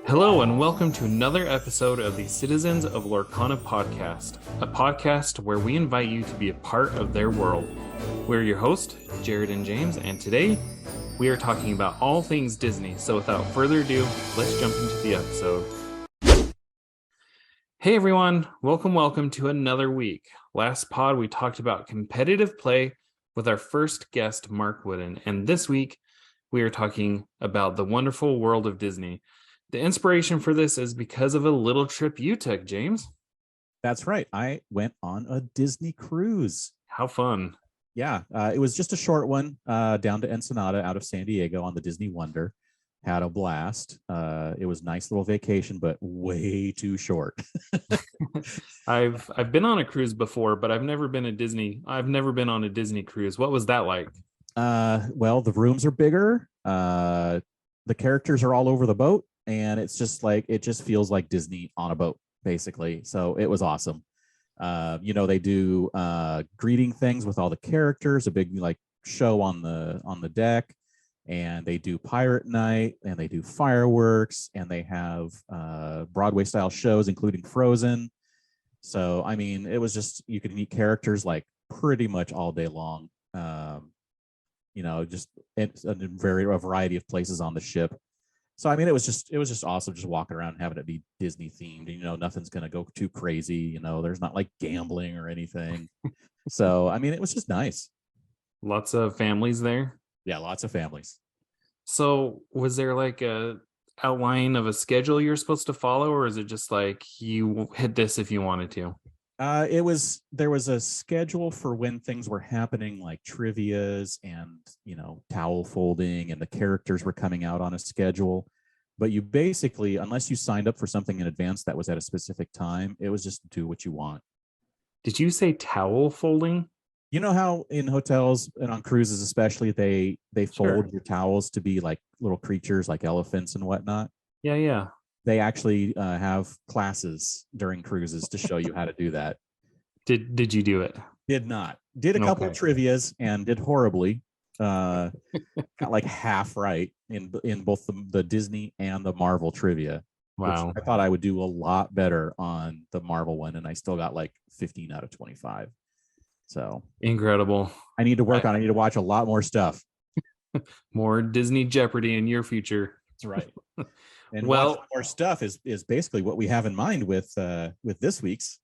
Hello, and welcome to another episode of the Citizens of Lorcana podcast, a podcast where we invite you to be a part of their world. We're your hosts, Jared and James, and today we are talking about all things Disney. So without further ado, let's jump into the episode. Hey everyone, welcome to another week. Last pod, we talked about competitive play with our first guest, Mark Wooden, and this week we are talking about the wonderful world of Disney. The inspiration for this is because of a little trip you took, James. That's right. I went on a Disney cruise. How fun. Yeah, it was just a short one down to Ensenada out of San Diego on the Disney Wonder. Had a blast. It was a nice little vacation, but way too short. I've been on a cruise before, but I've never been on a Disney cruise. What was that like? Well, the rooms are bigger. The characters are all over the boat. And it's just like, it just feels like Disney on a boat, basically. So it was awesome. They do greeting things with all the characters, a big like show on the deck, and they do pirate night, and they do fireworks, and they have Broadway style shows, including Frozen. So, I mean, it was just, you could meet characters like pretty much all day long. Just a variety of places on the ship. So, I mean, it was just awesome just walking around and having it be Disney themed. Nothing's going to go too crazy. There's not like gambling or anything. So, I mean, it was just nice. Lots of families there. Yeah, lots of families. So was there like a outline of a schedule you're supposed to follow, or is it just like you hit this if you wanted to? There was a schedule for when things were happening, like trivias and towel folding, and the characters were coming out on a schedule. But you basically, unless you signed up for something in advance that was at a specific time, it was just do what you want. Did you say towel folding? You know how in hotels and on cruises especially they fold Sure. your towels to be like little creatures like elephants and whatnot? Yeah. They actually have classes during cruises to show you how to do that. Did you do it? Did not. Did a couple of trivias and did horribly. Got like half right in both the Disney and the Marvel trivia. Wow. Which I thought I would do a lot better on the Marvel one, and I still got like 15 out of 25. So incredible. I need to work on it. I need to watch a lot more stuff. More Disney Jeopardy in your future. That's right. And watch more stuff is basically what we have in mind with this week's.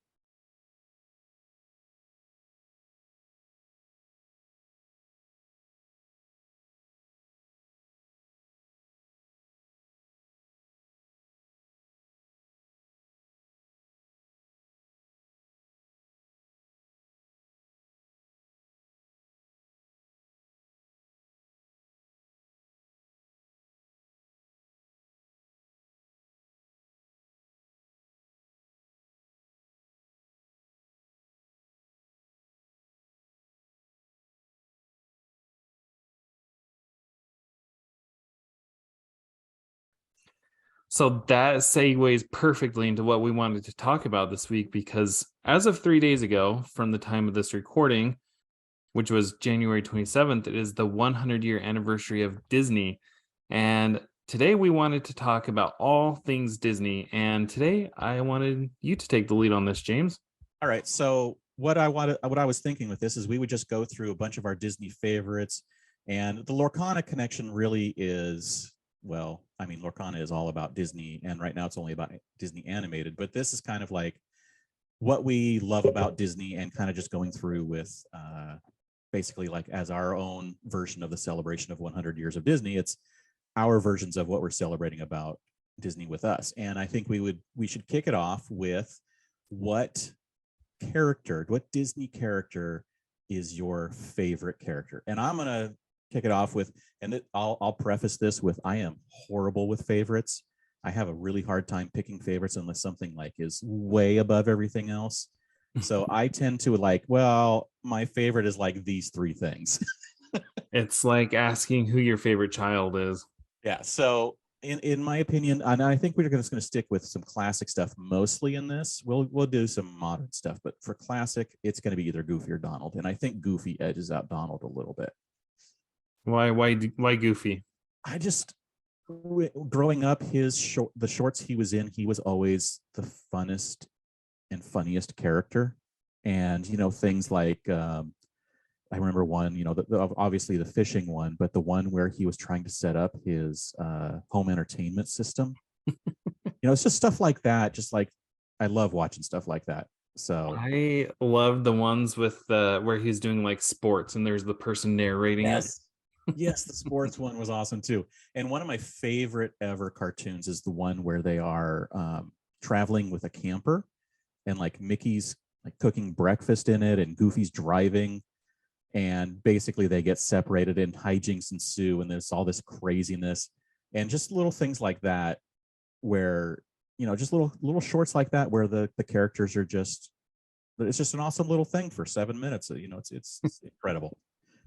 So that segues perfectly into what we wanted to talk about this week, because as of 3 days ago, from the time of this recording, which was January 27th, it is the 100-year anniversary of Disney. And today we wanted to talk about all things Disney. And today I wanted you to take the lead on this, James. All right. So what I was thinking with this is we would just go through a bunch of our Disney favorites. And the Lorcana connection really is, well, I mean, Lorcana is all about Disney, and right now it's only about Disney animated, but this is kind of like what we love about Disney and kind of just going through with basically like as our own version of the celebration of 100 years of Disney. It's our versions of what we're celebrating about Disney with us. And I think we should kick it off with what Disney character is your favorite character? And I'm going to kick it off with, and I'll preface this with, I am horrible with favorites. I have a really hard time picking favorites unless something like is way above everything else. So I tend to like, well, my favorite is like these three things. It's like asking who your favorite child is. Yeah. So in my opinion, and I think we're just going to stick with some classic stuff mostly in this. We'll do some modern stuff, but for classic, it's going to be either Goofy or Donald. And I think Goofy edges out Donald a little bit. Why Goofy? I just growing up, the shorts he was in, he was always the funnest and funniest character. And things like I remember one, obviously the fishing one, but the one where he was trying to set up his home entertainment system. It's just stuff like that. Just like I love watching stuff like that. So I love the ones with the where he's doing like sports and there's the person narrating it. Yes, the sports one was awesome too. And one of my favorite ever cartoons is the one where they are traveling with a camper, and like Mickey's like cooking breakfast in it, and Goofy's driving, and basically they get separated and hijinks ensue, and there's all this craziness, and just little things like that, where just little shorts like that, where the characters are just, it's just an awesome little thing for 7 minutes. It's incredible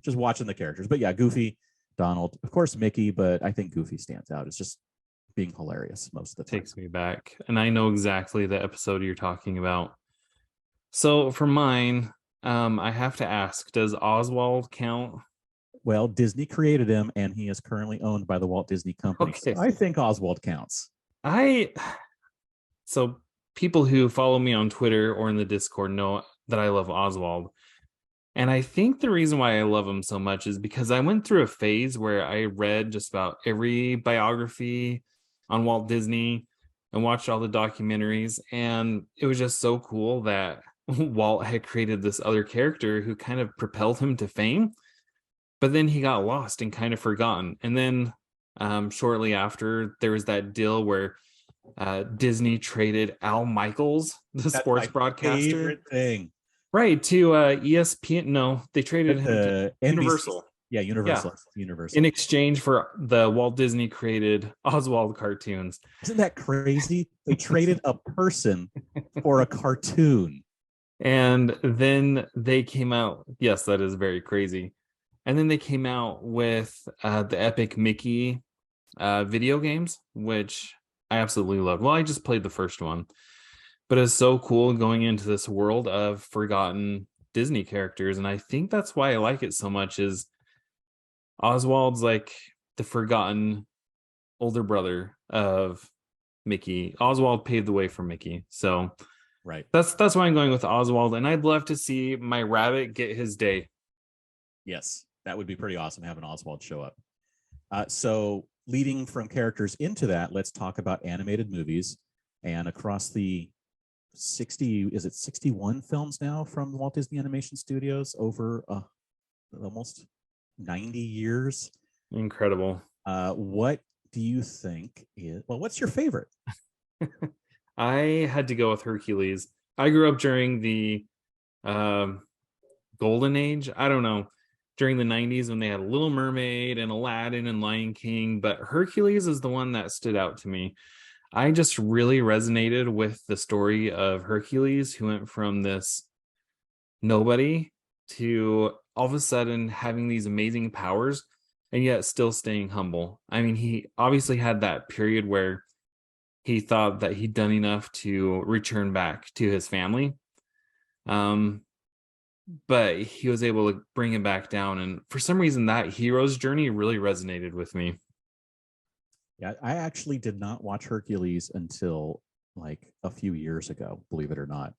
just watching the characters. But yeah, Goofy, Donald, of course Mickey, but I think Goofy stands out. It's just being hilarious most of the time. Takes me back, and I know exactly the episode you're talking about. So for mine, I have to ask, does Oswald count? Well, Disney created him, and he is currently owned by the Walt Disney Company. Okay. So I think Oswald counts. So people who follow me on Twitter or in the Discord know that I love Oswald. And I think the reason why I love him so much is because I went through a phase where I read just about every biography on Walt Disney and watched all the documentaries. And it was just so cool that Walt had created this other character who kind of propelled him to fame. But then he got lost and kind of forgotten. And then shortly after, there was that deal where Disney traded Al Michaels, the sports broadcaster. Favorite thing. Right, to ESPN. No, they traded him to Universal. Yeah, Universal. Yeah. Universal. In exchange for the Walt Disney created Oswald cartoons. Isn't that crazy? They traded a person for a cartoon. And then they came out. Yes, that is very crazy. And then they came out with the Epic Mickey video games, which I absolutely love. Well, I just played the first one. But it's so cool going into this world of forgotten Disney characters. And I think that's why I like it so much is Oswald's like the forgotten older brother of Mickey. Oswald paved the way for Mickey. So right. That's why I'm going with Oswald. And I'd love to see my rabbit get his day. Yes, that would be pretty awesome having Oswald show up. So leading from characters into that, let's talk about animated movies. And across the 61 films now from Walt Disney Animation Studios over almost 90 years. Incredible. What do you think what's your favorite? I had to go with Hercules. I grew up during the golden age. I don't know, during the 90s when they had Little Mermaid and Aladdin and Lion King, but Hercules is the one that stood out to me. I just really resonated with the story of Hercules, who went from this nobody to all of a sudden having these amazing powers and yet still staying humble. I mean, he obviously had that period where he thought that he'd done enough to return back to his family. But he was able to bring it back down. And for some reason, that hero's journey really resonated with me. Yeah, I actually did not watch Hercules until like a few years ago, believe it or not.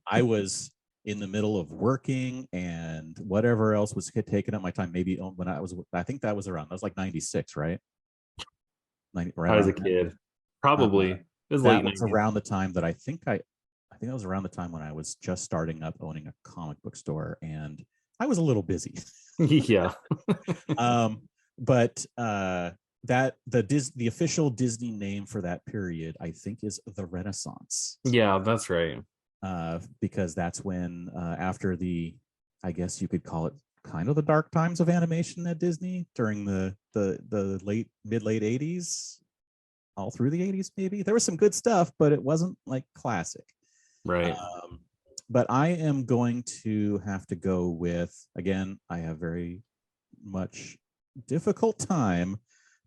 I was in the middle of working and whatever else was taking up my time. Maybe when I think that was like 96, right? Right I was a kid. Probably. It was that was around the time that I think that was around the time when I was just starting up owning a comic book store, and I was a little busy. Yeah. But that the official Disney name for that period, I think, is the Renaissance. Yeah, that's right. Because that's when after I guess you could call it kind of the dark times of animation at Disney during the late 80s, all through the 80s. Maybe there was some good stuff, but it wasn't like classic. Right. But I am going to have to go with, again, I have very much difficult time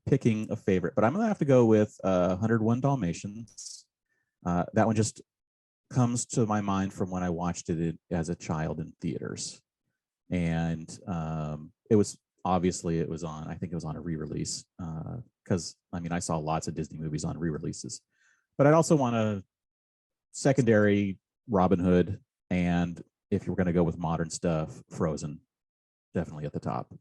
picking a favorite, but I'm gonna have to go with 101 Dalmatians. That one just comes to my mind from when I watched it as a child in theaters, and it was obviously it was on, I think it was on a re-release, because I mean I saw lots of Disney movies on re-releases, but I'd also want a secondary Robin Hood, and if you're going to go with modern stuff, Frozen, definitely at the top.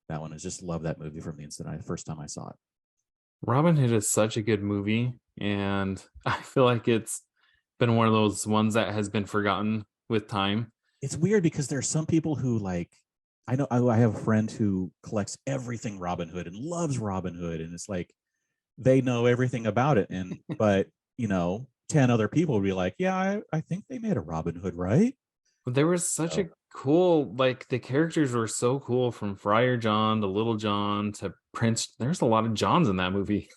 That one, I just love that movie from the instant first time I saw it. Robin Hood is such a good movie, and I feel like it's been one of those ones that has been forgotten with time. It's weird because there are some people who like, I know I have a friend who collects everything Robin Hood and loves Robin Hood, and it's like they know everything about it, and but 10 other people will be like, yeah, I think they made a Robin Hood, right? But there was such a cool, like the characters were so cool, from Friar John to Little John to Prince. There's a lot of Johns in that movie.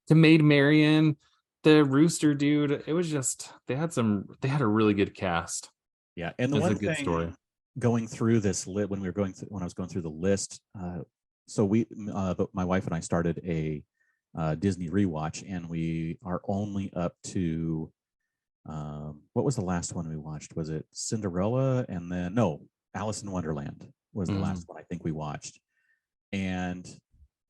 To Maid Marian, the rooster dude. It was just they had a really good cast. Yeah, and the It's a one good story. thing going through this lit when when I was going through the list, so my wife and I started a Disney rewatch, and we are only up to what was the last one we watched? Was it Cinderella? And then no, Alice in Wonderland was the last one I think we watched. And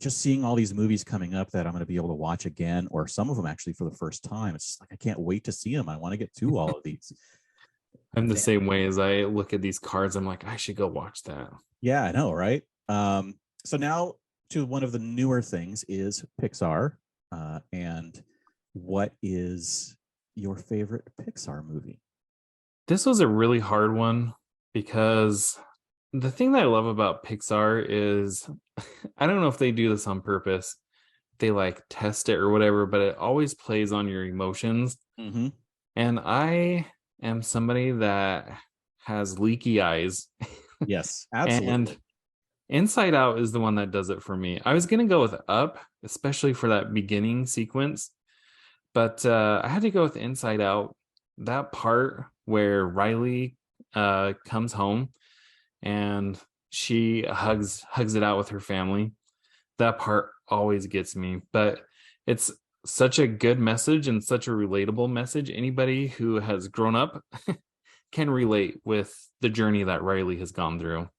just seeing all these movies coming up that I'm going to be able to watch again, or some of them actually for the first time, it's just like I can't wait to see them. I want to get to all of these. I'm the same way. As I look at these cards, I'm like, I should go watch that. Yeah, I know, right? So now to one of the newer things is Pixar. And what is your favorite Pixar movie? This was a really hard one because the thing that I love about Pixar is I don't know if they do this on purpose. They like test it or whatever, but it always plays on your emotions. Mm-hmm. And I am somebody that has leaky eyes. Yes, absolutely. And Inside Out is the one that does it for me. I was going to go with Up, especially for that beginning sequence, but I had to go with Inside Out. That part where Riley comes home and she hugs it out with her family. That part always gets me, but it's such a good message and such a relatable message. Anybody who has grown up can relate with the journey that Riley has gone through.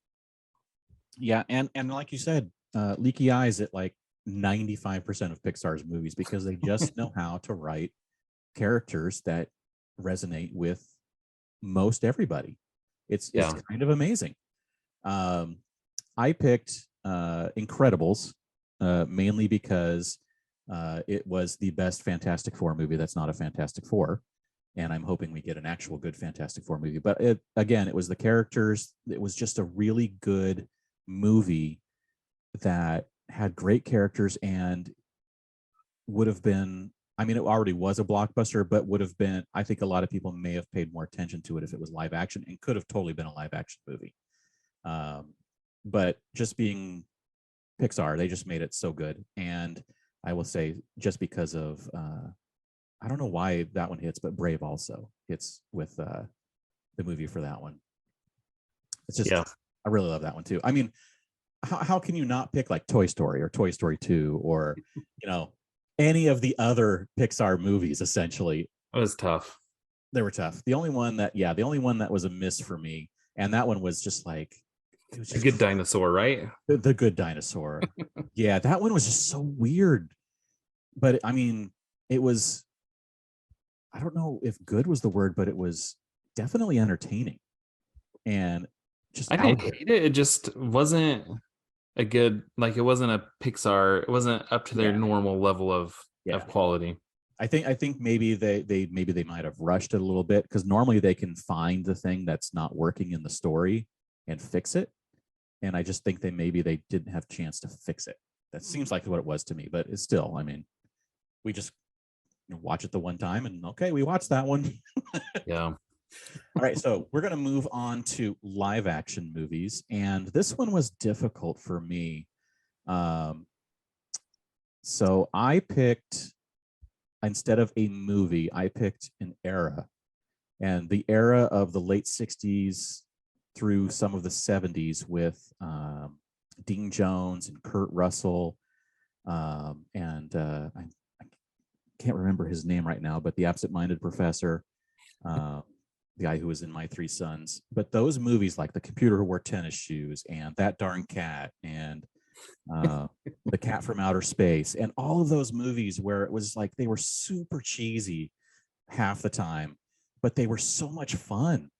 Yeah, and like you said, leaky eyes at like 95% of Pixar's movies, because they just know how to write characters that resonate with most everybody. It's kind of amazing. I picked Incredibles mainly because it was the best Fantastic Four movie that's not a Fantastic Four, and I'm hoping we get an actual good Fantastic Four movie. But it was the characters. It was just a really good movie that had great characters and would have been, I mean, it already was a blockbuster, but would have been, I think a lot of people may have paid more attention to it if it was live action, and could have totally been a live action movie. But just being Pixar, they just made it so good. And I will say, just because of, I don't know why that one hits, but Brave also hits with the movie for that one. It's just, I really love that one too. I mean, how can you not pick like Toy Story or Toy Story 2 or, any of the other Pixar movies? Essentially, it was tough. They were tough. The only one that was a miss for me, and that one was just like, it was just a Good Dinosaur, right? The Good Dinosaur. Yeah, that one was just so weird. But I mean, it was, I don't know if good was the word, but it was definitely entertaining. And just, I didn't hate it. It just wasn't a good, like, it wasn't a Pixar. It wasn't up to their normal level of quality. I think maybe they might have rushed it a little bit, because normally they can find the thing that's not working in the story and fix it. And I just think they didn't have a chance to fix it. That seems like what it was to me, but it's still, I mean, we just watch it the one time and okay, we watched that one. Yeah. All right, so we're going to move on to live action movies, and this one was difficult for me. So I picked, instead of a movie, I picked an era, and the era of the late 60s through some of the 70s with Dean Jones and Kurt Russell, and I can't remember his name right now, but the absent-minded professor. the guy who was in My Three Sons. But those movies like The Computer Who Wore Tennis Shoes and That Darn Cat and uh, The Cat from Outer Space and all of those movies where it was like they were super cheesy half the time, but they were so much fun.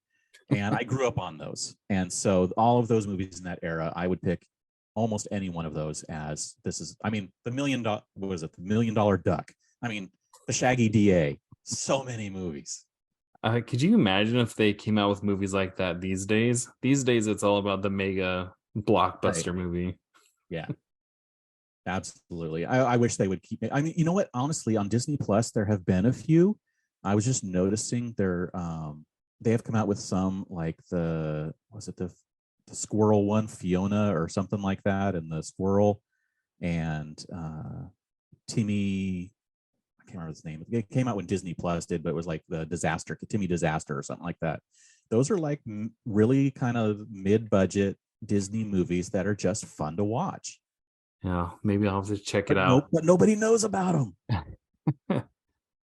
And I grew up on those. And so all of those movies in that era, I would pick almost any one of those as this is, I mean, what was it? The $1 Million Duck. I mean, the Shaggy DA, so many movies. Could you imagine if they came out with movies like that these days? These days, it's all about the mega blockbuster Right. movie. Yeah, absolutely. I wish they would keep it. I mean, you know what? Honestly, on Disney Plus, there have been a few. I was just noticing they have come out with some like the squirrel one, Fiona or something like that, and the squirrel and Timmy. I can't remember his name. It came out when Disney Plus did, but it was like the Timmy Disaster or something like that. Those are like really kind of mid-budget Disney movies that are just fun to watch. Yeah, maybe I'll have to check it out. But nobody knows about them.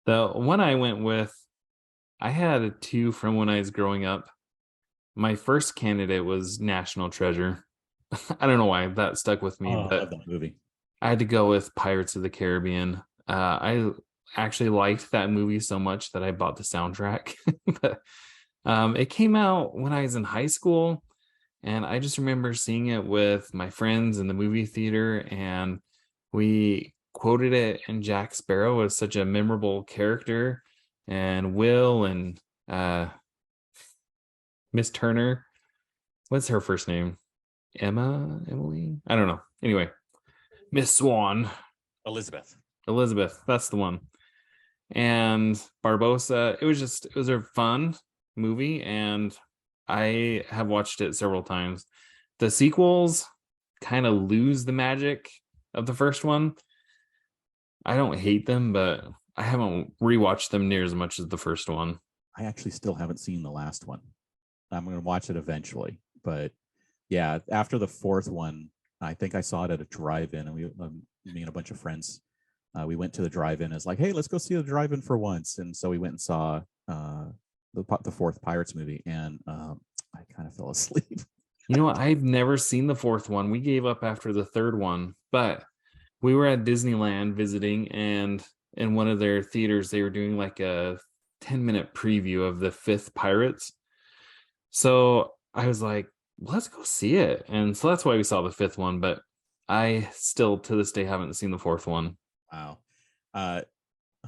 The one I went with, I had two from when I was growing up. My first candidate was National Treasure. I don't know why that stuck with me, Oh, I love but that movie. I had to go with Pirates of the Caribbean. I actually liked that movie so much that I bought the soundtrack. But it came out when I was in high school, and I just remember seeing it with my friends in the movie theater, and we quoted it. And Jack Sparrow was such a memorable character, and Will and Miss Turner. What's her first name? Emily? I don't know. Anyway, Miss Swan. Elizabeth. Elizabeth, that's the one. And Barbosa. It was a fun movie, and I have watched it several times. The sequels kind of lose the magic of the first one. I don't hate them, but I haven't rewatched them near as much as the first one. I actually still haven't seen the last one. I'm going to watch it eventually. But yeah, after the fourth one, I think I saw it at a drive-in, and me and a bunch of friends, we went to the drive-in as like, hey, let's go see the drive-in for once. And so we went and saw the fourth Pirates movie, and I kind of fell asleep. You know what? I've never seen the fourth one. We gave up after the third one, but we were at Disneyland visiting, and in one of their theaters, they were doing like a 10-minute preview of the fifth Pirates. So I was like, let's go see it. And so that's why we saw the fifth one, but I still to this day haven't seen the fourth one. Wow. Uh,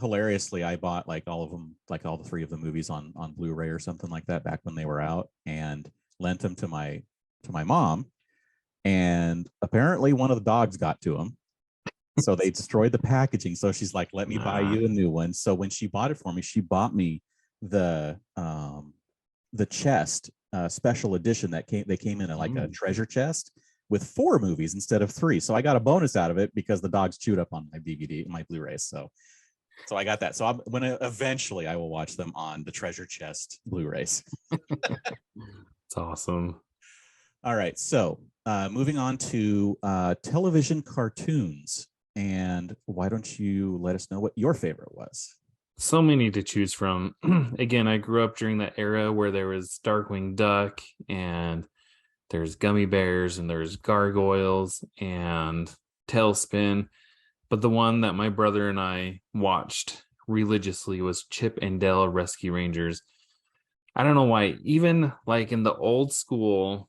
Hilariously, I bought like all of them, like all the three of the movies on Blu-ray or something like that back when they were out, and lent them to my mom. And apparently, one of the dogs got to them, so they destroyed the packaging. So she's like, "Let me buy you a new one." So when she bought it for me, she bought me the chest special edition they came in like a treasure chest with 4 movies instead of 3. So I got a bonus out of it because the dogs chewed up on my DVD, my Blu-rays. So I got that. So eventually I will watch them on the treasure chest Blu-rays. It's awesome. All right. So moving on to television cartoons. And why don't you let us know what your favorite was? So many to choose from. Again, I grew up during that era where there was Darkwing Duck, and there's Gummy Bears, and there's Gargoyles and Tailspin. But the one that my brother and I watched religiously was Chip and Dale Rescue Rangers. I don't know why. Even like in the old school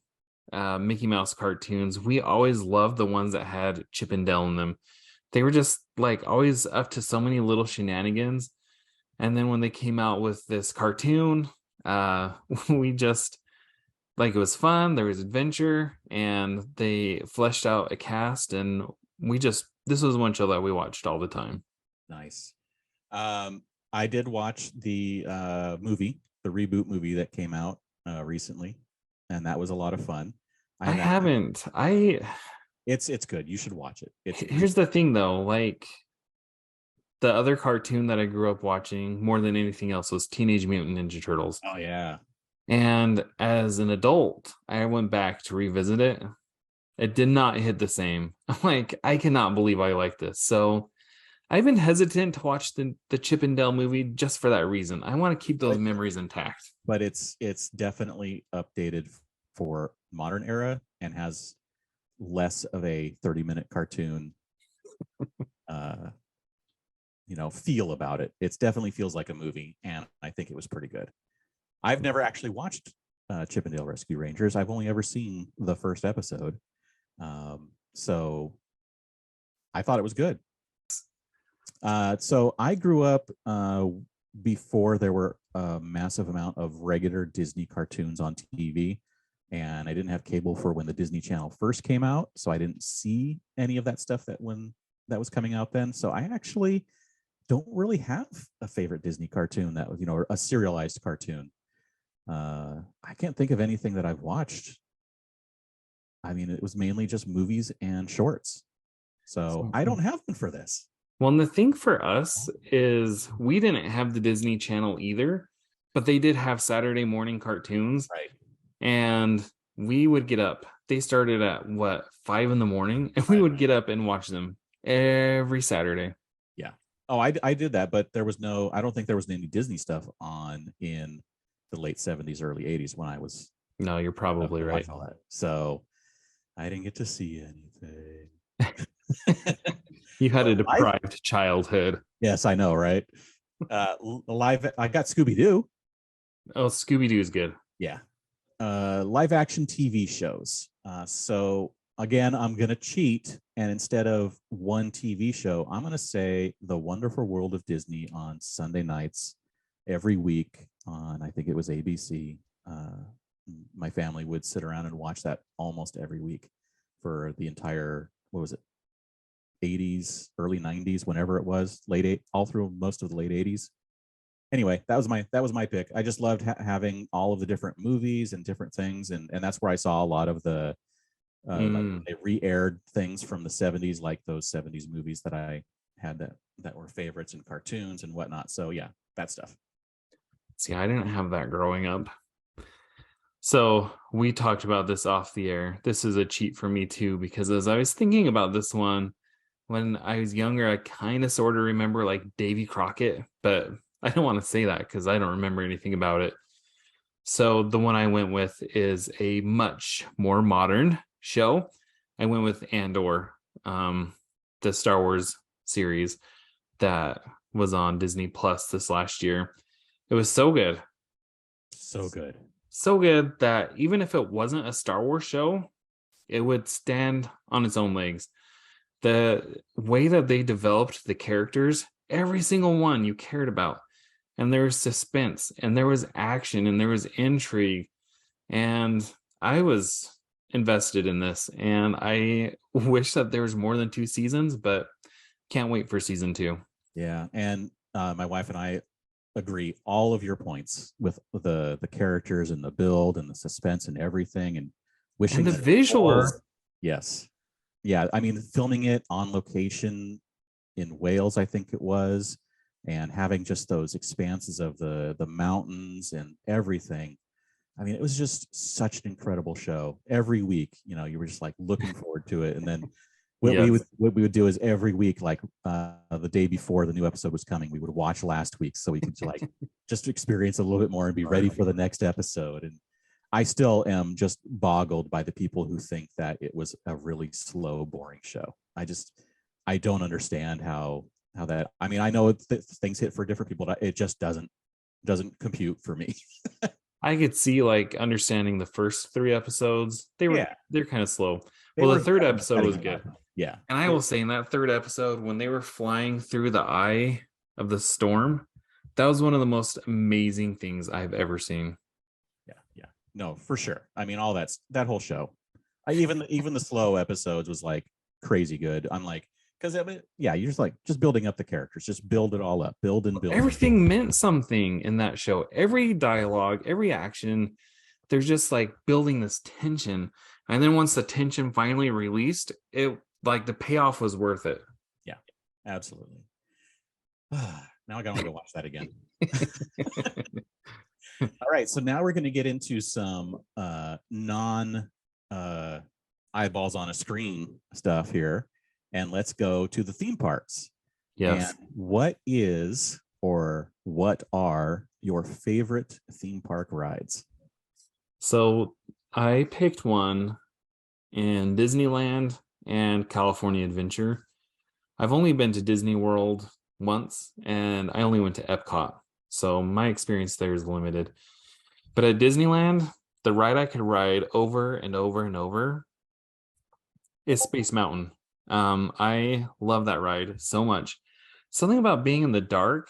Mickey Mouse cartoons, we always loved the ones that had Chip and Dale in them. They were just like always up to so many little shenanigans. And then when they came out with this cartoon, we just like, it was fun. There was adventure, and they fleshed out a cast, and this was one show that we watched all the time. Nice. I did watch the the reboot movie that came out recently, and that was a lot of fun. I haven't. It's good. You should watch it. Here's the thing though, like the other cartoon that I grew up watching more than anything else was Teenage Mutant Ninja Turtles. Oh yeah. And as an adult, I went back to revisit it. It did not hit the same. I'm like, I cannot believe I like this. So I've been hesitant to watch the Chip and Dale movie just for that reason. I want to keep those memories intact. But it's definitely updated for modern era and has less of a 30-minute cartoon feel about it. It definitely feels like a movie, and I think it was pretty good. I've never actually watched Chip and Dale Rescue Rangers. I've only ever seen the first episode. So I thought it was good. So I grew up before there were a massive amount of regular Disney cartoons on TV, and I didn't have cable for when the Disney Channel first came out, so I didn't see any of that stuff when that was coming out then. So I actually don't really have a favorite Disney cartoon that was, a serialized cartoon. I can't think of anything that I've watched. I mean, it was mainly just movies and shorts. So I don't have one for this. Well, and the thing for us is we didn't have the Disney Channel either, but they did have Saturday morning cartoons. Right. And we would get up. They started at 5 a.m, and we would get up and watch them every Saturday. Yeah. Oh, I did that, but I don't think there was any Disney stuff on in the late 70s, early 80s when I was. No, you're probably right. So I didn't get to see anything. You had a deprived childhood. Yes, I know, right? Live. I got Scooby-Doo. Oh, Scooby-Doo is good. Yeah. Live action TV shows. So again, I'm going to cheat. And instead of one TV show, I'm going to say The Wonderful World of Disney on Sunday nights every week on, I think it was ABC. My family would sit around and watch that almost every week for the entire, 80s, early 90s, whenever it was, all through most of the late 80s. Anyway, that was my pick. I just loved having all of the different movies and different things, and that's where I saw a lot of the like they re-aired things from the 70s, like those 70s movies that I had that were favorites in cartoons and whatnot. So yeah, that stuff. See, I didn't have that growing up. So we talked about this off the air. This is a cheat for me too, because as I was thinking about this one, when I was younger, I kind of sort of remember like Davy Crockett, but I don't want to say that because I don't remember anything about it. So the one I went with is a much more modern show. I went with Andor, the Star Wars series that was on Disney Plus this last year. It was so good. So good. So good that even if it wasn't a Star Wars show, it would stand on its own legs. The way that they developed the characters, every single one you cared about. And there was suspense, and there was action, and there was intrigue. And I was invested in this. And I wish that there was more than 2 seasons, but can't wait for season 2. Yeah. And my wife and I agree all of your points with the characters and the build and the suspense and everything, and wishing and the visuals. Yes. Yeah. I mean, filming it on location in Wales, I think it was, and having just those expanses of the mountains and everything. I mean, it was just such an incredible show. Every week, you were just like looking forward to it. And then what we would do is every week, like the day before the new episode was coming, we would watch last week so we could like just experience a little bit more and be ready for the next episode. And I still am just boggled by the people who think that it was a really slow, boring show. I don't understand how that. I mean, I know things hit for different people. It just doesn't compute for me. I could see like understanding the first 3 episodes. They're kind of slow. The third episode was good. Yeah. And I will say in that third episode, when they were flying through the eye of the storm, that was one of the most amazing things I've ever seen. Yeah. No, for sure. I mean, all that whole show. Even the slow episodes was like crazy good. I'm like, because I mean, yeah, you're just building up the characters, just build it all up, build. Everything meant something in that show. Every dialogue, every action, there's just like building this tension. And then once the tension finally released, it like the payoff was worth it. Yeah, absolutely. Now I gotta go watch that again. All right, so now we're going to get into some non eyeballs on a screen stuff here, and let's go to the theme parks. And Yes. what is or what are your favorite theme park rides? So I picked one in Disneyland and California Adventure. I've only been to Disney World once, and I only went to Epcot. So my experience there is limited. But at Disneyland, the ride I could ride over and over and over is Space Mountain. I love that ride so much. Something about being in the dark,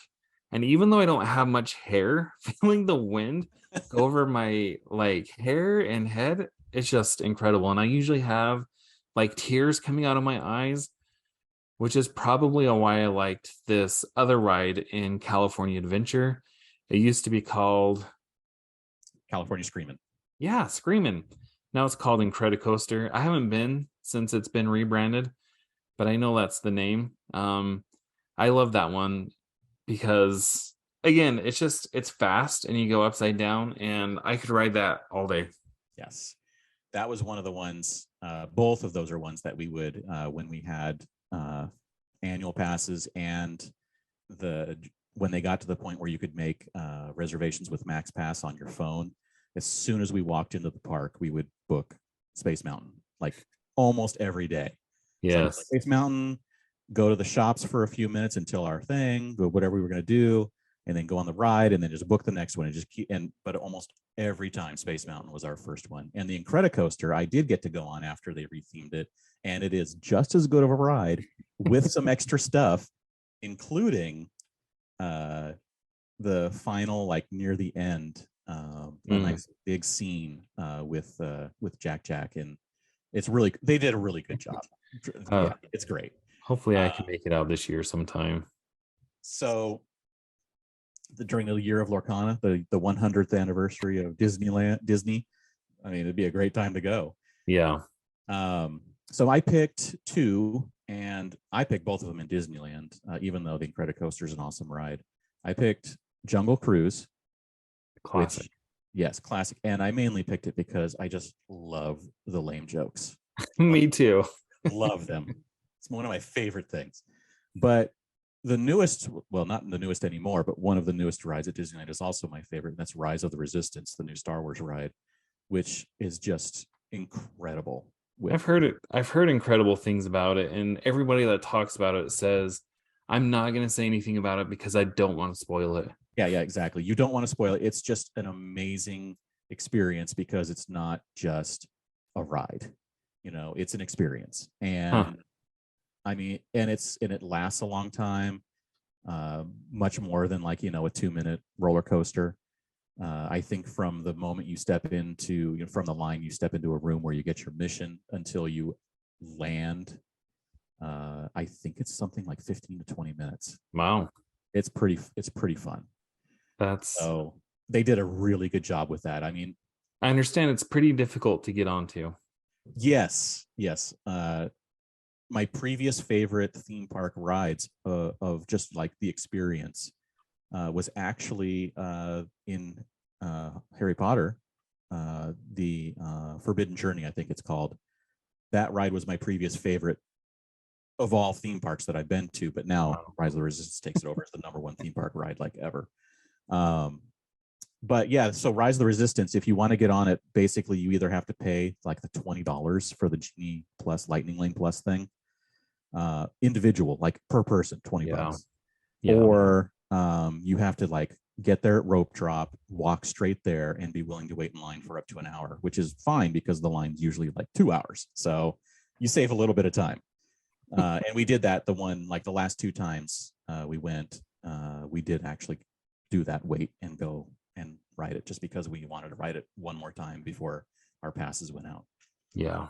and even though I don't have much hair, feeling the wind go over my like hair and head, it's just incredible. And I usually have like tears coming out of my eyes, which is probably why I liked this other ride in California Adventure. It used to be called, California Screaming. yeah, Screamin'. Now it's called Incredicoaster. I haven't been since it's been rebranded, but I know that's the name. I love that one because again, it's fast and you go upside down, and I could ride that all day. Yes. That was one of the ones, both of those are ones that we would, when we had annual passes and when they got to the point where you could make reservations with Max Pass on your phone, as soon as we walked into the park, we would book Space Mountain like almost every day. So like, Yes. Space Mountain, go to the shops for a few minutes until our thing, go whatever we were going to do, and then go on the ride, and then just book the next one and just keep. And but almost every time, Space Mountain was our first one, and the Incredicoaster I did get to go on after they rethemed it, and it is just as good of a ride with some extra stuff, including the final, like near the end, a nice big scene with Jack, and it's really, they did a really good job. Yeah, it's great. Hopefully I can make it out this year sometime. So during the year of Lorcana, the 100th anniversary of Disney, I mean, it'd be a great time to go. Yeah. So I picked two, and I picked both of them in Disneyland, even though the Incredicoaster is an awesome ride. I picked Jungle Cruise. Classic. Yes, classic. And I mainly picked it because I just love the lame jokes. Me too. Love them. It's one of my favorite things. But the newest, well, not the newest anymore, but one of the newest rides at Disneyland is also my favorite. And that's Rise of the Resistance, the new Star Wars ride, which is just incredible. I've heard incredible things about it, and everybody that talks about it says I'm not going to say anything about it because I don't want to spoil it. Yeah, exactly. You don't want to spoil it. It's just an amazing experience because it's not just a ride. It's an experience. And I mean, and it lasts a long time, much more than like, a 2-minute roller coaster. I think from the moment you step into, from the line, you step into a room where you get your mission until you land. I think it's something like 15 to 20 minutes. Wow. It's pretty fun. So they did a really good job with that. I mean, I understand it's pretty difficult to get onto. Yes. My previous favorite theme park rides of just like the experience was actually in Harry Potter, the Forbidden Journey, I think it's called. That ride was my previous favorite of all theme parks that I've been to, but now Rise of the Resistance takes it over as the #1 theme park ride like ever. But yeah, so Rise of the Resistance, if you want to get on it, basically you either have to pay like the $20 for the Genie Plus Lightning Lane Plus thing, individual, like per person, $20. Yeah. Or you have to like get there at rope drop, walk straight there, and be willing to wait in line for up to an hour, which is fine because the line's usually like 2 hours. So you save a little bit of time. And we did that the last 2 times we went, we did actually do that wait and go and ride it just because we wanted to ride it one more time before our passes went out. Yeah.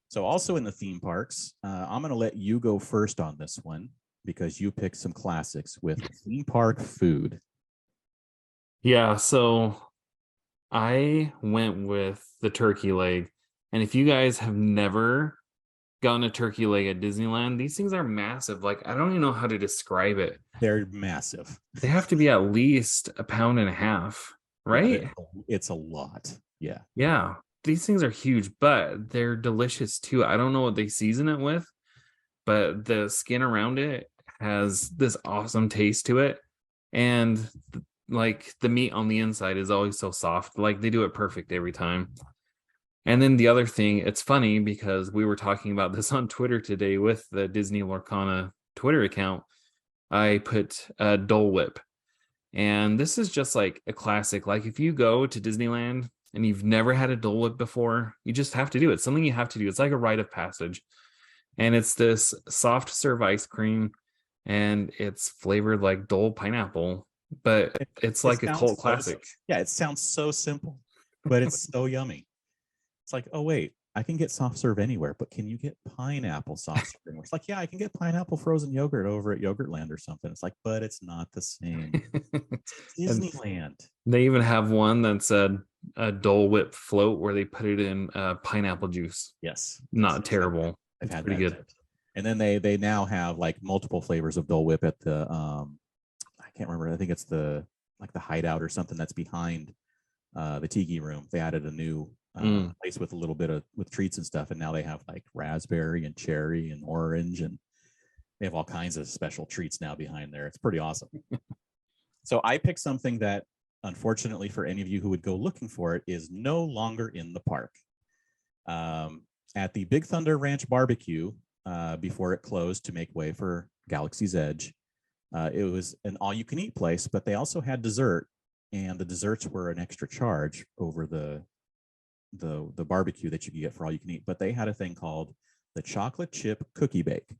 So also in the theme parks, I'm going to let you go first on this one because you picked some classics with theme park food. Yeah. So I went with the turkey leg. And if you guys have never gotten a turkey leg at Disneyland, these things are massive. Like, I don't even know how to describe it. They're massive. They have to be at least 1.5 pounds, right? Yeah, it's a lot. Yeah. Yeah. These things are huge, but they're delicious too. I don't know what they season it with, but the skin around it has this awesome taste to it, and like the meat on the inside is always so soft. Like they do it perfect every time. And then the other thing, it's funny because we were talking about this on Twitter today with the Disney Lorcana Twitter account. I put a Dole Whip, and this is just like a classic. Like if you go to Disneyland and you've never had a Dole Whip before, you just have to do it. It's something you have to do. It's like a rite of passage. And it's this soft serve ice cream, and it's flavored like Dole pineapple, but it's like a cult classic. Yeah, it sounds so simple, but it's so yummy. It's like, oh wait, I can get soft serve anywhere, but can you get pineapple soft serve anywhere? It's like, yeah, I can get pineapple frozen yogurt over at Yogurtland or something. It's like, but it's not the same. Disneyland. They even have one that's a Dole Whip float where they put it in pineapple juice. Yes, not terrible. I've had pretty that good. too. And then they now have like multiple flavors of Dole Whip at the I can't remember. I think it's the hideout or something that's behind the Tiki Room. They added a new place with a little bit of with treats and stuff, and now they have like raspberry and cherry and orange, and they have all kinds of special treats now behind there. It's pretty awesome. So I picked something that, unfortunately for any of you who would go looking for it, is no longer in the park. At the Big Thunder Ranch Barbecue, before it closed to make way for Galaxy's Edge, it was an all-you-can-eat place, but they also had dessert, and the desserts were an extra charge over the barbecue that you could get for all you can eat. But they had a thing called the chocolate chip cookie bake.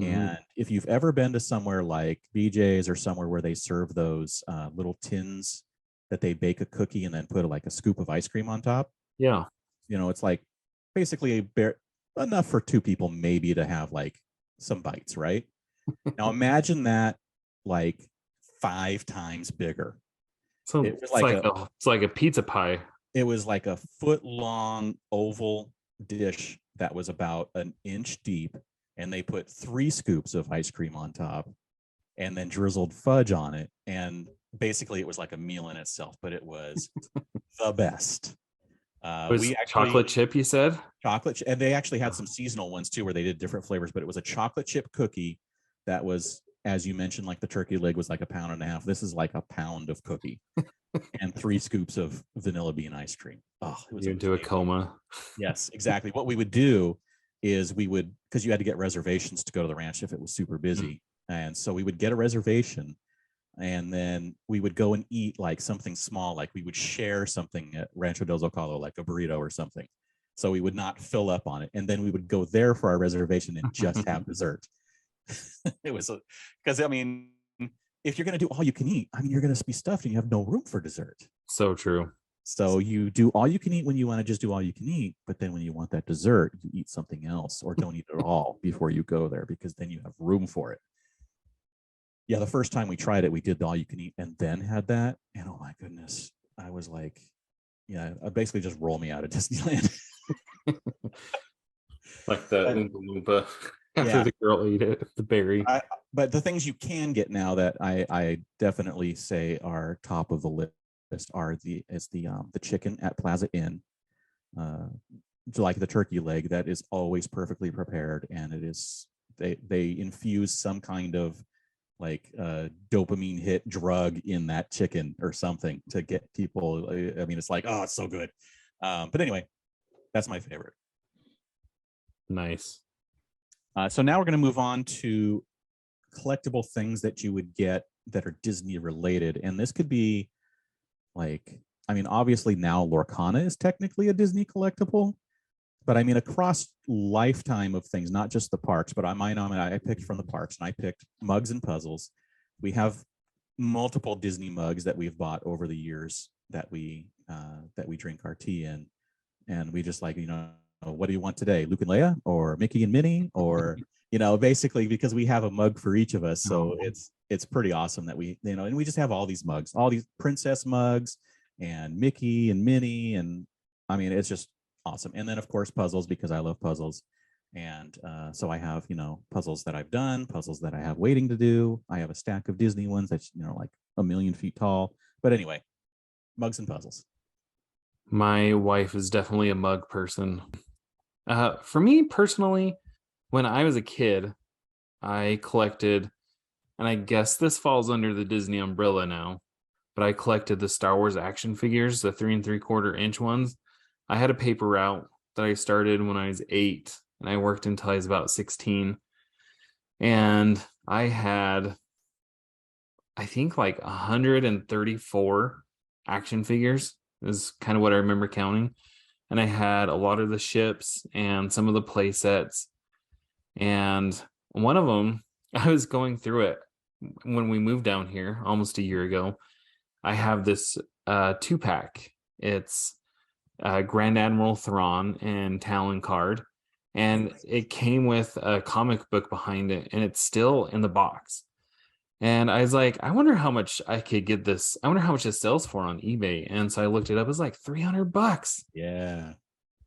And if you've ever been to somewhere like BJ's or somewhere where they serve those little tins that they bake a cookie and then put like a scoop of ice cream on top, yeah, it's like basically enough for two people maybe to have like some bites, right? Now imagine that like 5 times bigger. So it's like a pizza pie. It was like a foot-long oval dish that was about an inch deep, and they put 3 scoops of ice cream on top and then drizzled fudge on it. And basically it was like a meal in itself, but it was the best. We actually, chocolate chip, you said? Chocolate, and they actually had some seasonal ones too where they did different flavors, but it was a chocolate chip cookie that was, as you mentioned, like the turkey leg was like 1.5 pounds. This is like 1 pound of cookie and 3 scoops of vanilla bean ice cream. Oh, it was into a coma. Yes, exactly. What we would do is because you had to get reservations to go to the ranch if it was super busy. And so we would get a reservation, and then we would go and eat like something small, like we would share something at Rancho del Zocalo, like a burrito or something. So we would not fill up on it. And then we would go there for our reservation and just have dessert. It was because I mean, if you're going to do all you can eat, I mean, you're going to be stuffed and you have no room for dessert. So true. So you do all you can eat when you want to just do all you can eat, but then when you want that dessert, you eat something else or don't eat it at all before you go there, because then you have room for it. Yeah, the first time we tried it, we did the all you can eat and then had that, and oh my goodness, I was like, yeah, basically just roll me out of Disneyland. Like the Oompa Loompa after the girl ate it, the berry. But the things you can get now that I definitely say are top of the list are the chicken at Plaza Inn, like the turkey leg that is always perfectly prepared, and it is they infuse some kind of like dopamine hit drug in that chicken or something to get people. I mean, it's like, oh, it's so good. But anyway, that's my favorite. Nice. So now we're going to move on to collectible things that you would get that are Disney related. And this could be like, I mean, obviously now Lorcana is technically a Disney collectible, but I mean, across lifetime of things, not just the parks, but I picked from the parks, and I picked mugs and puzzles. We have multiple Disney mugs that we've bought over the years that we drink our tea in. And we just like, what do you want today? Luke and Leia or Mickey and Minnie, or, basically because we have a mug for each of us. So it's pretty awesome that we, and we just have all these mugs, all these princess mugs and Mickey and Minnie. And I mean, it's just awesome. And then of course, puzzles, because I love puzzles. And so I have, puzzles that I've done, puzzles that I have waiting to do. I have a stack of Disney ones that's, like 1,000,000 feet tall. But anyway, mugs and puzzles. My wife is definitely a mug person. For me personally, when I was a kid, I collected and I guess this falls under the Disney umbrella now, but I collected the Star Wars action figures, the 3 3/4 inch ones. I had a paper route that I started when I was 8, and I worked until I was about 16. And I had, I think, like 134 action figures, is kind of what I remember counting. And I had a lot of the ships and some of the play sets. And one of them, I was going through it when we moved down here almost a year ago. I have this 2-pack. It's Grand Admiral Thrawn and Talon card, and it came with a comic book behind it, and it's still in the box. And I was like, I wonder how much I could get this. I wonder how much it sells for on eBay. And so I looked it up. It was like $300. Yeah.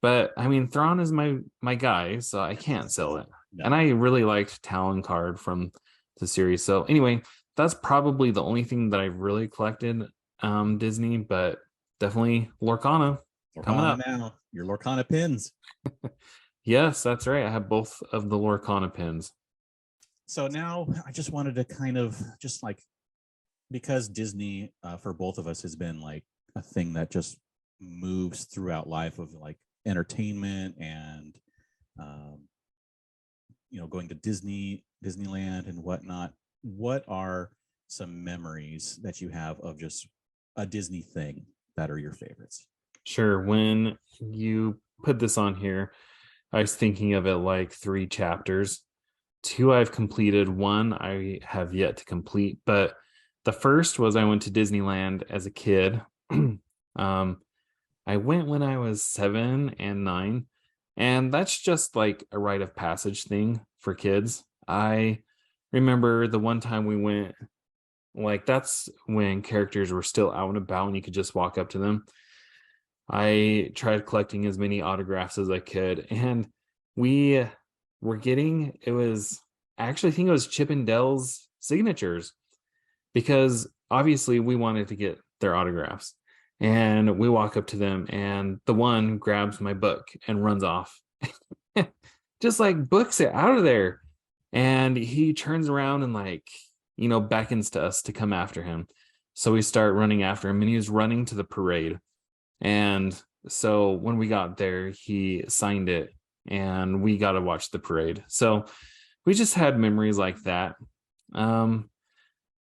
But I mean, Thrawn is my guy, so I can't sell it. No. And I really liked Talon card from the series. So anyway, that's probably the only thing that I've really collected Disney, but definitely Lorcana coming up. Now, your Lorcana pins. Yes, that's right. I have both of the Lorcana pins. So now I just wanted to kind of just like, because Disney for both of us has been like a thing that just moves throughout life of like entertainment and going to Disneyland and whatnot. What are some memories that you have of just a Disney thing that are your favorites? Sure. When you put this on here, I was thinking of it like 3 chapters. 2 I've completed, 1 I have yet to complete. But the first was I went to Disneyland as a kid. I went when I was 7 and 9, and that's just like a rite of passage thing for kids. I remember the one time we went, like that's when characters were still out and about and you could just walk up to them. I tried collecting as many autographs as I could, and we were getting, it was, I actually think it was Chip and Dale's signatures, because obviously we wanted to get their autographs. And we walk up to them, and the one grabs my book and runs off. Just like books it out of there. And he turns around and like, beckons to us to come after him. So we start running after him, and he was running to the parade. And so when we got there, he signed it, and we got to watch the parade. So we just had memories like that.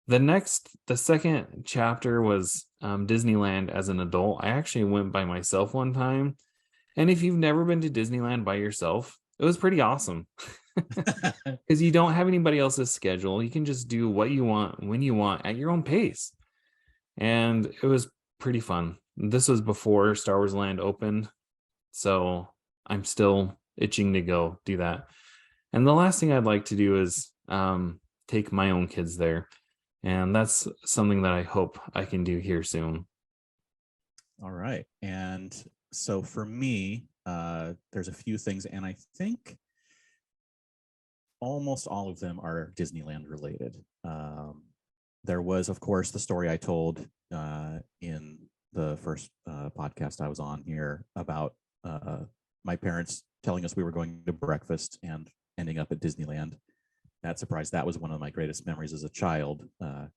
The second chapter was Disneyland as an adult. I actually went by myself one time. And if you've never been to Disneyland by yourself, it was pretty awesome. Because you don't have anybody else's schedule. You can just do what you want, when you want, at your own pace. And it was pretty fun. This was before Star Wars Land opened, so I'm still itching to go do that. And the last thing I'd like to do is take my own kids there. And that's something that I hope I can do here soon. All right. And so for me, there's a few things, and I think almost all of them are Disneyland related. There was, of course, the story I told in the first podcast I was on here about my parents telling us we were going to breakfast and ending up at Disneyland. That surprise, that was one of my greatest memories as a child,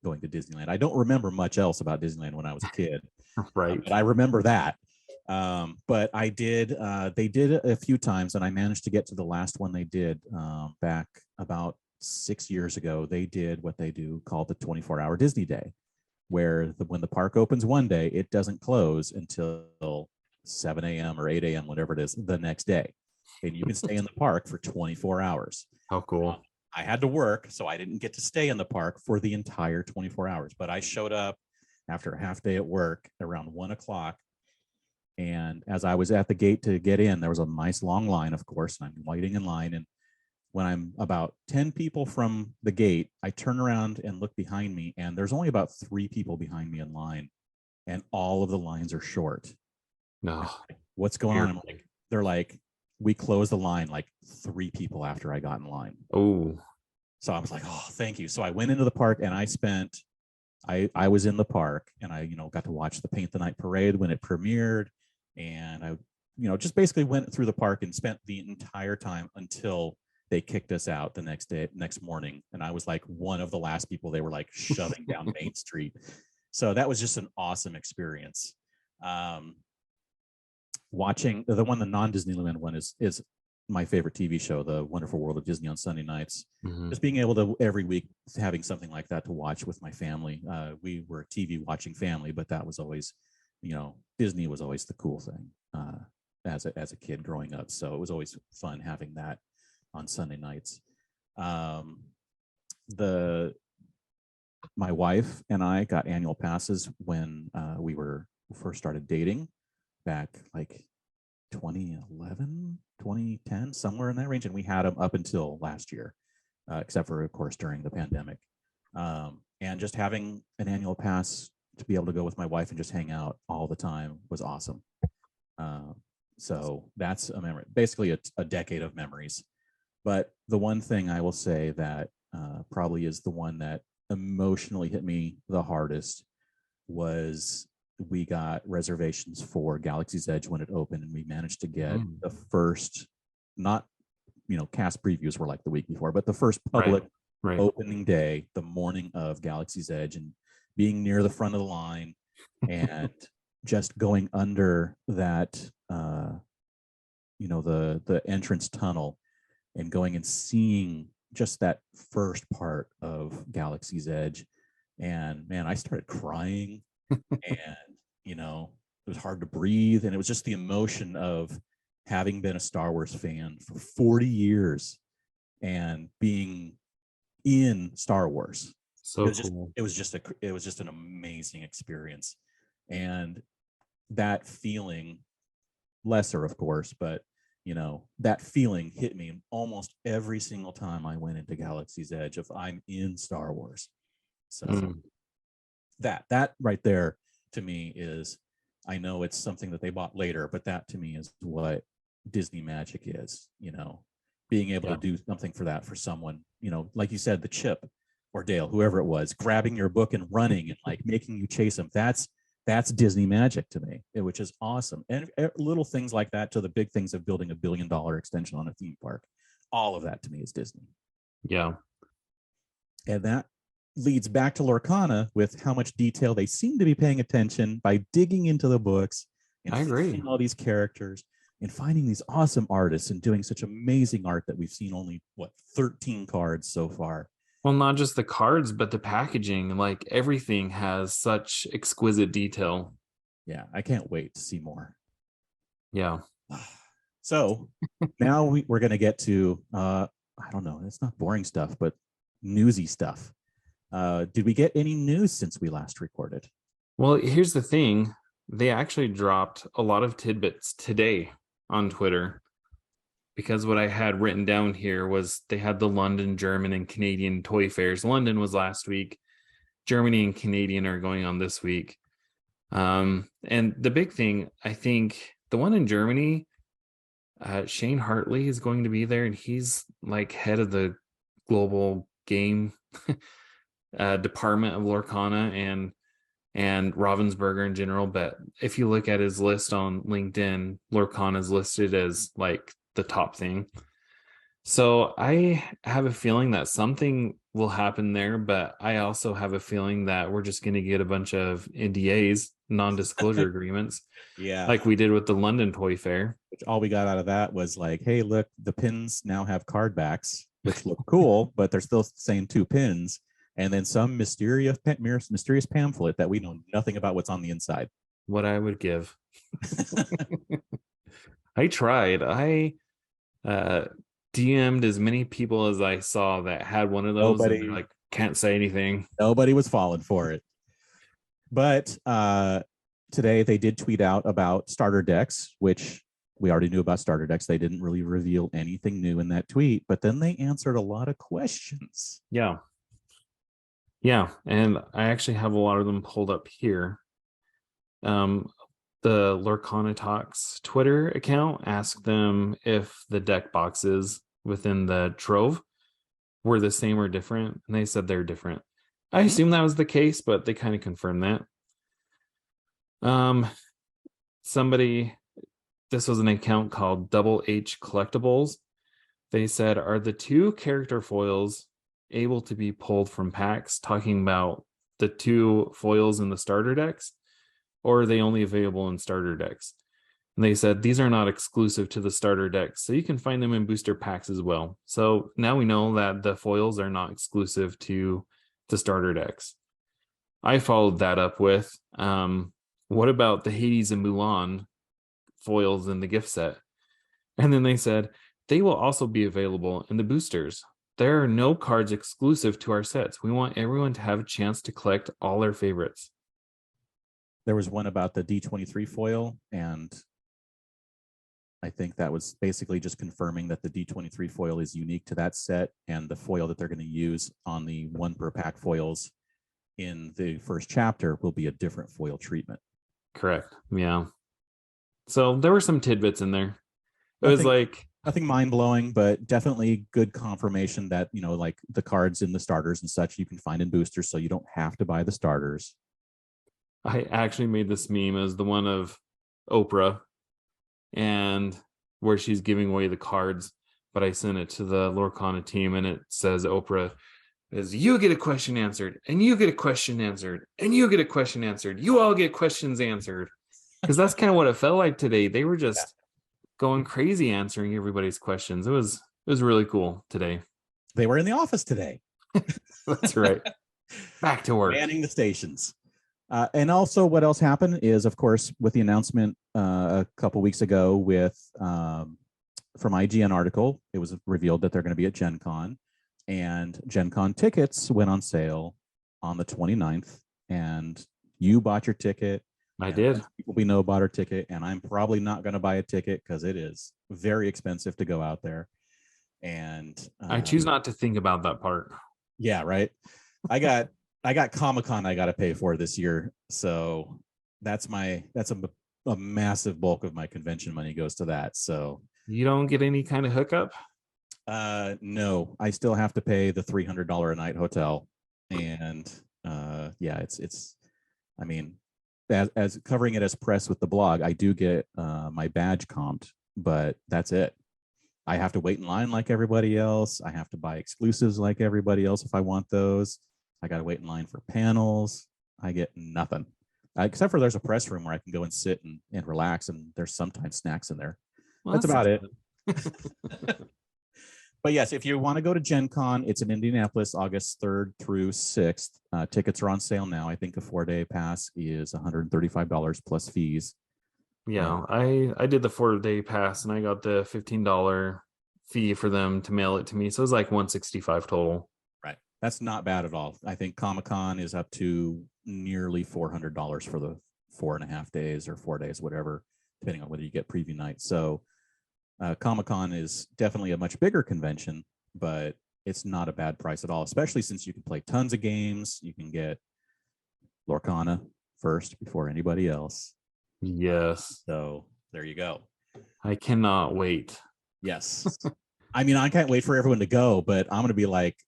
going to Disneyland. I don't remember much else about Disneyland when I was a kid. Right. But I remember that. But I did, they did it a few times, and I managed to get to the last one they did back about 6 years ago. They did what they do called the 24-hour Disney Day, where when the park opens one day, it doesn't close until 7 a.m. or 8 a.m., whatever it is, the next day. And you can stay in the park for 24 hours. How cool. I had to work, so I didn't get to stay in the park for the entire 24 hours. But I showed up after a half day at work around 1 o'clock. And as I was at the gate to get in, there was a nice long line, of course, and I'm waiting in line. And when I'm about 10 people from the gate, I turn around and look behind me, and there's only about 3 people behind me in line, and all of the lines are short. No. Like, what's going on? I'm like, they're like, we closed the line like 3 people after I got in line. Oh. So I was like, oh, thank you. So I went into the park, and I was in the park, and I, got to watch the Paint the Night parade when it premiered. And I, just basically went through the park and spent the entire time until they kicked us out the next morning. And I was like one of the last people they were like shoving down Main Street. So that was just an awesome experience. Watching the non-Disneyland one is my favorite TV show, The Wonderful World of Disney on Sunday nights. Mm-hmm. Just being able to every week having something like that to watch with my family. We were a TV watching family, but that was always, Disney was always the cool thing as a kid growing up. So it was always fun having that on Sunday nights. My wife and I got annual passes when we first started dating back like 2011, 2010, somewhere in that range. And we had them up until last year, except for, of course, during the pandemic. And just having an annual pass to be able to go with my wife and just hang out all the time was awesome. So that's a memory, basically a decade of memories. But the one thing I will say that probably is the one that emotionally hit me the hardest was we got reservations for Galaxy's Edge when it opened, and we managed to get the first, not, cast previews were like the week before, but the first public opening day, the morning of Galaxy's Edge, and being near the front of the line and just going under that, the entrance tunnel and going and seeing just that first part of Galaxy's Edge. And man, I started crying and, it was hard to breathe. And it was just the emotion of having been a Star Wars fan for 40 years and being in Star Wars. So cool. It was just an amazing experience. And that feeling, lesser of course, but that feeling hit me almost every single time I went into Galaxy's Edge of I'm in Star Wars. So that right there to me is, I know it's something that they bought later, but that to me is what Disney magic is, being able to do something for someone, like you said, the Chip or Dale, whoever it was, grabbing your book and running and like making you chase them. That's Disney magic to me, which is awesome. And little things like that to the big things of building $1 billion extension on a theme park. All of that to me is Disney. Yeah. And that leads back to Lorcana with how much detail they seem to be paying attention by digging into the books and I agree. finding all these characters and finding these awesome artists and doing such amazing art that we've seen only 13 cards so far. Well, not just the cards, but the packaging, like everything has such exquisite detail. Yeah, I can't wait to see more. Yeah. So now we're going to get to, I don't know, it's not boring stuff, but newsy stuff. Did we get any news since we last recorded? Well, here's the thing. They actually dropped a lot of tidbits today on Twitter, because what I had written down here was they had the London, German, and Canadian toy fairs. London was last week. Germany and Canadian are going on this week. And the big thing, I think, the one in Germany, Shane Hartley is going to be there, and he's like head of the global game department of Lorcana and Ravensburger in general. But if you look at his list on LinkedIn, Lorcana is listed as like the top thing. So I have a feeling that something will happen there, but I also have a feeling that we're just going to get a bunch of NDAs, non-disclosure agreements, like we did with the London Toy Fair. Which all we got out of that was like, hey, look, the pins now have card backs, which look cool, but they're still saying 2 pins. And then some mysterious pamphlet that we know nothing about what's on the inside. What I would give. I tried. I DM'd as many people as I saw that had one of those. Nobody, and they're like, can't say anything. Nobody was falling for it. But today they did tweet out about starter decks, which we already knew about starter decks. They didn't really reveal anything new in that tweet, but then they answered a lot of questions. Yeah. And I actually have a lot of them pulled up here. The Lorcana Talks Twitter account asked them if the deck boxes within the trove were the same or different, and they said they're different. I assume that was the case, but they kind of confirmed that. This was an account called Double H Collectibles. They said, are the two character foils able to be pulled from packs, talking about the two foils in the starter decks, or are they only available in starter decks? And they said these are not exclusive to the starter decks, so you can find them in booster packs as well. So now we know that the foils are not exclusive to the starter decks. I followed that up with, what about the Hades and Mulan foils in the gift set? And then they said they will also be available in the boosters. There are no cards exclusive to our sets. We want everyone to have a chance to collect all their favorites. There was one about the D23 foil, and I think that was basically just confirming that the D23 foil is unique to that set, and the foil that they're going to use on the 1 per pack foils in the first chapter will be a different foil treatment. Correct. Yeah. So there were some tidbits in there. It was like nothing mind-blowing, but definitely good confirmation that, like the cards in the starters and such you can find in boosters, so you don't have to buy the starters. I actually made this meme as the one of Oprah and where she's giving away the cards, but I sent it to the Lorcana team and it says Oprah is, you get a question answered, and you get a question answered, and you get a question answered. You all get questions answered. Because that's kind of what it felt like today. They were just going crazy answering everybody's questions. It was really cool today. They were in the office today. That's right. Back to work. Manning the stations. And also what else happened is, of course, with the announcement a couple weeks ago from IGN article, it was revealed that they're going to be at Gen Con, and Gen Con tickets went on sale on the 29th, and you bought your ticket. I did. People we know bought our ticket, and I'm probably not going to buy a ticket because it is very expensive to go out there. And I choose not to think about that part. Yeah, right. I got Comic-Con I got to pay for this year, so that's a massive bulk of my convention money goes to that. So you don't get any kind of hookup? No, I still have to pay the $300 a night hotel, and yeah, it's. I mean, as covering it as press with the blog, I do get my badge comped, but that's it. I have to wait in line like everybody else. I have to buy exclusives like everybody else if I want those. I got to wait in line for panels. I get nothing. Except for there's a press room where I can go and sit and relax, and there's sometimes snacks in there. Well, that's about it. But yes, if you want to go to Gen Con, it's in Indianapolis, August 3rd through 6th. Tickets are on sale now. I think a 4-day pass is $135 plus fees. Yeah, I did the 4-day pass, and I got the $15 fee for them to mail it to me. So it was like $165 total. Right. That's not bad at all. I think Comic-Con is up to nearly $400 for the 4.5 days or 4 days, whatever, depending on whether you get preview night. So Comic-Con is definitely a much bigger convention, but it's not a bad price at all, especially since you can play tons of games. You can get Lorcana first before anybody else. Yes. So there you go. I cannot wait. Yes. I mean, I can't wait for everyone to go, but I'm going to be like,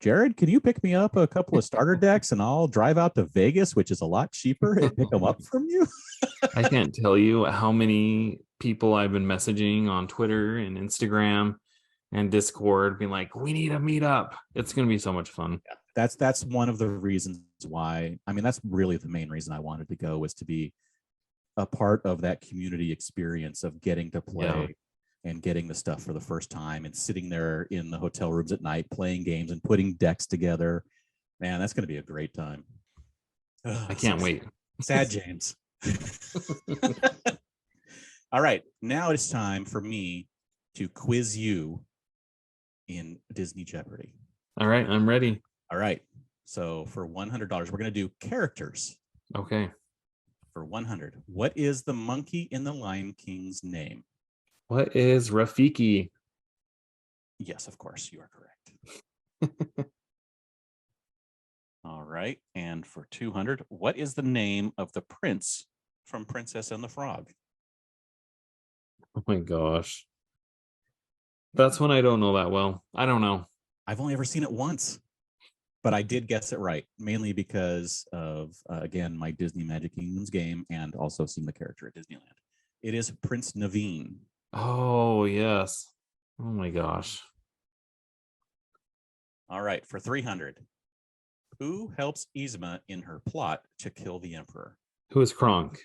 Jared, can you pick me up a couple of starter decks and I'll drive out to Vegas, which is a lot cheaper, and pick them up from you? I can't tell you how many people I've been messaging on Twitter and Instagram and Discord being like, we need to meet up. It's going to be so much fun. Yeah, that's one of the reasons why. I mean, that's really the main reason I wanted to go, was to be a part of that community experience of getting to play and getting the stuff for the first time and sitting there in the hotel rooms at night playing games and putting decks together. Man, that's going to be a great time. I can't wait. Sad James. All right, now it's time for me to quiz you in Disney Jeopardy. All right, I'm ready. All right, so for $100, we're going to do characters. Okay. For 100, what is the monkey in the Lion King's name? What is Rafiki? Yes, of course, you are correct. All right, and for 200, what is the name of the prince from Princess and the Frog? Oh my gosh. That's one I don't know that well. I don't know. I've only ever seen it once, but I did guess it right, mainly because of, again, my Disney Magic Kingdoms game and also seeing the character at Disneyland. It is Prince Naveen. Oh, yes. Oh my gosh. All right, for 300. Who helps Yzma in her plot to kill the emperor? Who is Kronk?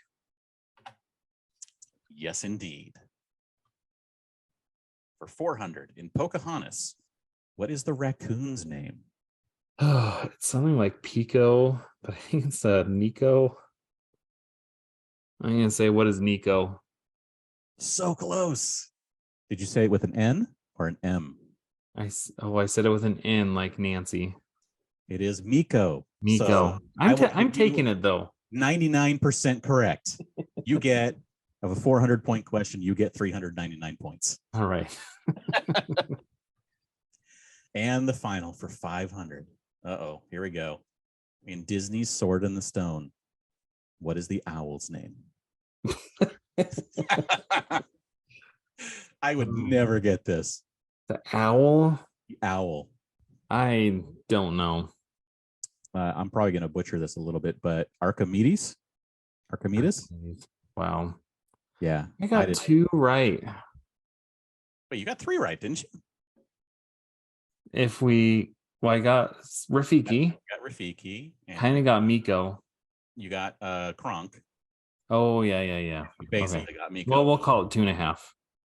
Yes, indeed. For 400, in Pocahontas, what is the raccoon's name? Oh, it's something like Pico, but I think it's Nico. I'm gonna say, what is Nico? So close. Did you say it with an N or an M? I said it with an N, like Nancy. It is Miko. Miko. So I will I'm give you taking it though. 99% correct. You get, of a 400-point question, you get 399 points. All right. And the final for 500. Uh-oh, here we go. In Disney's Sword in the Stone, what is the owl's name? I would never get this. The owl? The owl. I don't know. I'm probably going to butcher this a little bit, but Archimedes? Archimedes? Wow. Yeah. I got 2 right. But you got 3 right, didn't you? I got Rafiki. You got Rafiki. Kind of got Miko. You got Kronk. Oh, yeah. You basically got Miko. Well, we'll call it 2.5.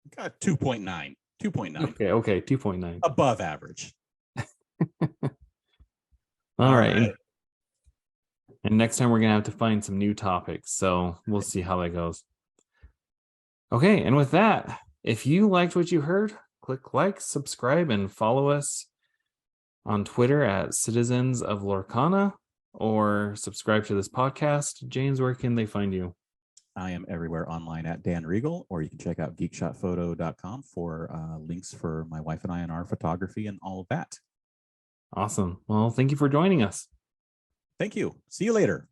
You got 2.9. 2.9. Okay, 2.9. Above average. All right. And next time we're going to have to find some new topics. So we'll see how that goes. Okay. And with that, if you liked what you heard, click like, subscribe, and follow us on Twitter at Citizens of Lorcana, or subscribe to this podcast. James, where can they find you? I am everywhere online at Dan Regal, or you can check out geekshotphoto.com for links for my wife and I and our photography and all of that. Awesome. Well, thank you for joining us. Thank you. See you later.